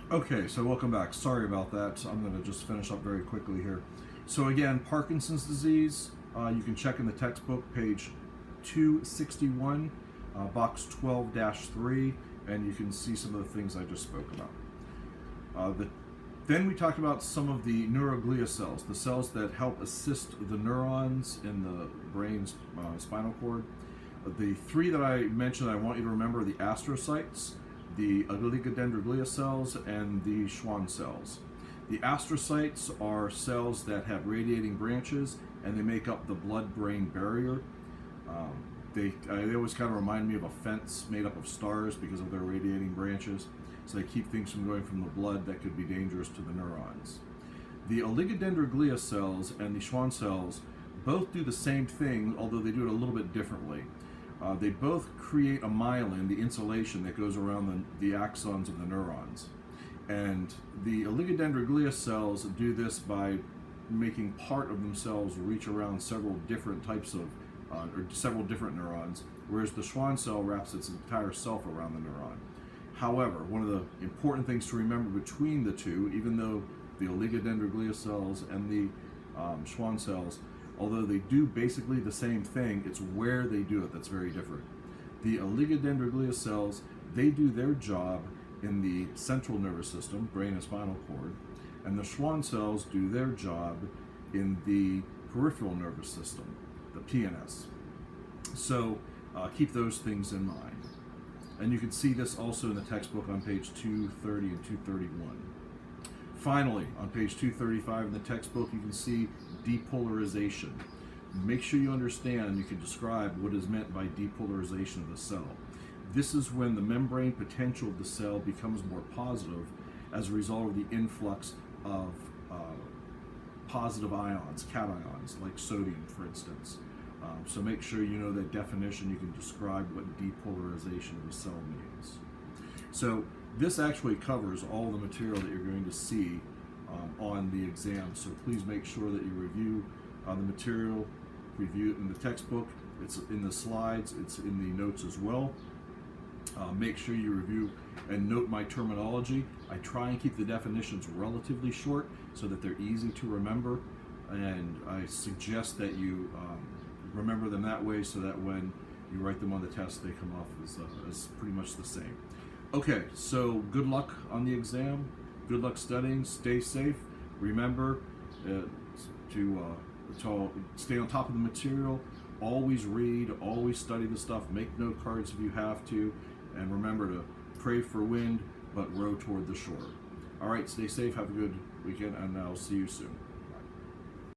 Okay, so welcome back. Sorry about that. I'm going to just finish up very quickly here. So again, Parkinson's disease, you can check in the textbook, page 261, box 12-3, and you can see some of the things I just spoke about. Then we talked about some of the neuroglia cells, the cells that help assist the neurons in the brain's spinal cord. The three that I mentioned, I want you to remember the astrocytes, the oligodendroglial cells, and the Schwann cells. The astrocytes are cells that have radiating branches, and they make up the blood-brain barrier. They always kind of remind me of a fence made up of stars because of their radiating branches. So they keep things from going from the blood that could be dangerous to the neurons. The oligodendroglial cells and the Schwann cells both do the same thing, although they do it a little bit differently. They both create a myelin, the insulation that goes around the axons of the neurons. And the oligodendroglial cells do this by making part of themselves reach around several different types of, or several different neurons, whereas the Schwann cell wraps its entire self around the neuron. However, one of the important things to remember between the two, even though the oligodendroglial cells and the Schwann cells, although they do basically the same thing, it's where they do it that's very different. The oligodendroglial cells, they do their job in the central nervous system, brain and spinal cord, and the Schwann cells do their job in the peripheral nervous system, the PNS. So keep those things in mind. And you can see this also in the textbook on page 230 and 231. Finally, on page 235 in the textbook, you can see depolarization. Make sure you understand and you can describe what is meant by depolarization of the cell. This is when the membrane potential of the cell becomes more positive as a result of the influx of positive ions, cations, like sodium, for instance. So make sure you know that definition. You can describe what depolarization of the cell means. So this actually covers all the material that you're going to see on the exam. So please make sure that you review the material, review it in the textbook. It's in the slides. It's in the notes as well. Make sure you review and note my terminology. I try and keep the definitions relatively short so that they're easy to remember, and I suggest that you remember them that way so that when you write them on the test, they come off as pretty much the same. Okay, so good luck on the exam. Good luck studying. Stay safe. Remember to stay on top of the material. Always read. Always study the stuff. Make note cards if you have to. And remember to pray for wind, but row toward the shore. All right, stay safe. Have a good weekend, and I'll see you soon.